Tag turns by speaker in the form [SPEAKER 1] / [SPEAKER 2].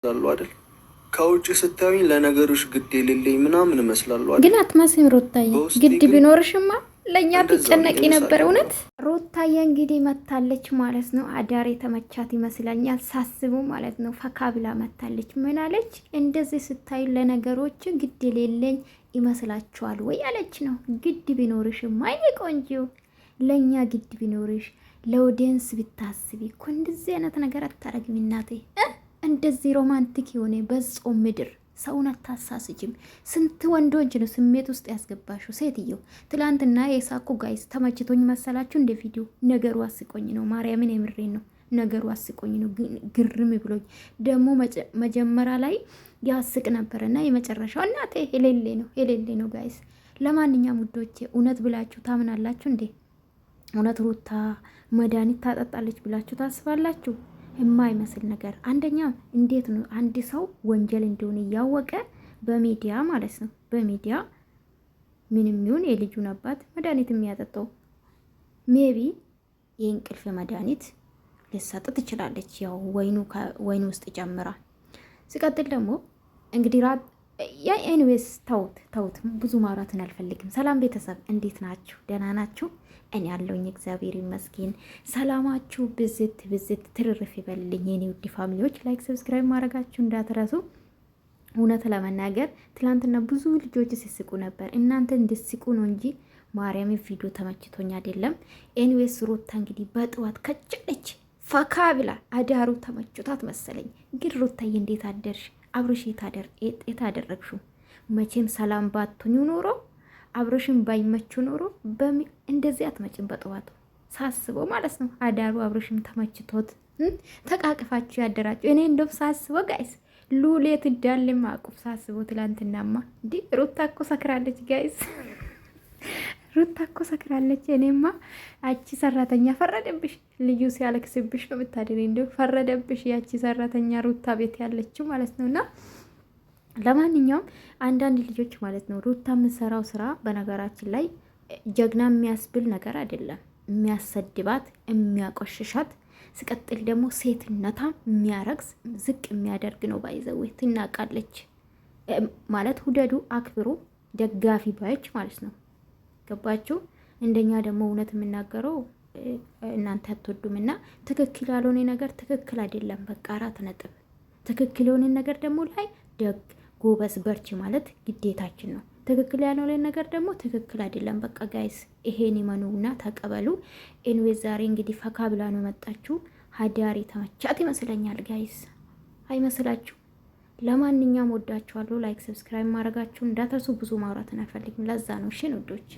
[SPEAKER 1] ይመስላሉ አይደል? ከውጭ ስታዩኝ ለነገሮች ግድ የሌለኝ ምናምን እመስላለሁ አይደል?
[SPEAKER 2] ግን አትመስም ሩታዬ። ግድ ቢኖርሽማ ለእኛ ትጨነቂ ነበር። እውነት ሩታዬ እንግዲህ መታለች ማለት ነው። አዳር የተመቻት ይመስለኛል ሳስቡ ማለት ነው። ፈካ ብላ መታለች። ምን አለች? እንደዚህ ስታዩ ለነገሮች ግድ የሌለኝ ይመስላችኋል ወይ አለች ነው። ግድ ቢኖርሽማ አይኔ ቆንጆ፣ ለእኛ ግድ ቢኖርሽ ለኦዲየንስ ብታስቢ እኮ እንደዚህ አይነት ነገር አታረግም እናቴ። እንደዚህ ሮማንቲክ የሆነ በጾም ምድር ሰውን አታሳስጅም። ስንት ወንዶች ነው ስሜት ውስጥ ያስገባሽው ሴትዮ። ትላንትና የሳቁ ጋይስ ተመችቶኝ መሰላችሁ እንደ ቪዲዮ። ነገሩ አስቆኝ ነው፣ ማርያምን የምሬን ነው። ነገሩ አስቆኝ ነው፣ ግርም ብሎኝ ደግሞ መጀመሪያ ላይ ያስቅ ነበርና የመጨረሻው እናቴ የሌሌ ነው ጋይስ። ለማንኛውም ውዶቼ እውነት ብላችሁ ታምናላችሁ እንዴ? እውነት ሩታ መድኃኒት ታጠጣለች ብላችሁ ታስባላችሁ? የማይመስል ነገር። አንደኛ እንዴት ነው አንድ ሰው ወንጀል እንደሆነ እያወቀ በሚዲያ ማለት ነው በሚዲያ ምንም ይሁን የልጁን አባት መድኃኒት የሚያጠጣው? ሜቢ የእንቅልፍ መድኃኒት ልሰጥ ትችላለች፣ ያው ወይኑ ውስጥ ጨምራ። ሲቀጥል ደግሞ እንግዲህ ኤኒዌይስ ተውት፣ ብዙ ማውራትን አልፈልግም። ሰላም ቤተሰብ እንዴት ናችሁ? ደህና ናችሁ? እኔ ያለውኝ እግዚአብሔር ይመስገን። ሰላማችሁ ብዝት ትርርፍ ይበልልኝ የኔ ውድ ፋሚሊዎች። ላይክ ሰብስክራይብ ማድረጋችሁ እንዳትረሱ። እውነት ለመናገር ትላንትና ብዙ ልጆች ሲስቁ ነበር። እናንተ እንድስቁ ነው እንጂ ማርያም ቪዲዮ ተመችቶኝ አይደለም። ኤኒዌይስ ሩታ እንግዲህ በጠዋት ከጨለች ፈካ ብላ አዳሩ ተመችቷት መሰለኝ። ግን ሩታዬ እንዴት አደርሽ? አብሮሽ የታደረግሽው መቼም ሰላም ባትሆኝ ኖሮ አብሮሽን ባይመቹ ኖሮ እንደዚህ አትመጭም። በጠዋቱ ሳስበው ማለት ነው አዳሩ አብሮሽም ተመችቶት ተቃቅፋችሁ ያደራችሁ። እኔ እንደውም ሳስበው ጋይስ ሉሌት እንዳለ ማቁፍ ሳስበው ትላንትናማ እንዲ ሩታ እኮ ሰክራለች ጋይስ፣ ሩታ እኮ ሰክራለች። እኔማ አቺ ሰራተኛ ፈረደብሽ፣ ልዩ ሲያለክስብሽ ነው ብታደሪ እንደው ፈረደብሽ ያቺ ሰራተኛ ሩታ ቤት ያለችው ማለት ነውና ለማንኛውም አንዳንድ ልጆች ማለት ነው ሩታ የምትሰራው ስራ በነገራችን ላይ ጀግና የሚያስብል ነገር አይደለም። የሚያሰድባት፣ የሚያቆሽሻት፣ ሲቀጥል ደግሞ ሴትነታ የሚያረግስ ዝቅ የሚያደርግ ነው። ባይዘዌ ትናቃለች ማለት ውደዱ፣ አክብሩ፣ ደጋፊ ባዮች ማለት ነው። ገባችሁ? እንደኛ ደግሞ እውነት የምናገረው እናንተ አትወዱምና ትክክል ያልሆነ ነገር ትክክል አይደለም። በቃ 4 ነጥብ። ትክክል የሆነ ነገር ደግሞ ላይ ደግ ጎበዝ በርቺ ማለት ግዴታችን ነው። ትክክል ያልሆነ ነገር ደግሞ ትክክል አይደለም። በቃ ጋይስ ይሄን ይመኑና ተቀበሉ። ኤንዌዝ ዛሬ እንግዲህ ፈካ ብላ ነው መጣችሁ። ሀዳሪ ተመቻት ይመስለኛል ጋይስ፣ አይመስላችሁ? ለማንኛውም ወዳችኋለሁ። ላይክ ሰብስክራይብ ማድረጋችሁ እንዳትረሱ። ብዙ ማውራትን አልፈልግም፣ ለዛ ነው። እሺ ውዶች።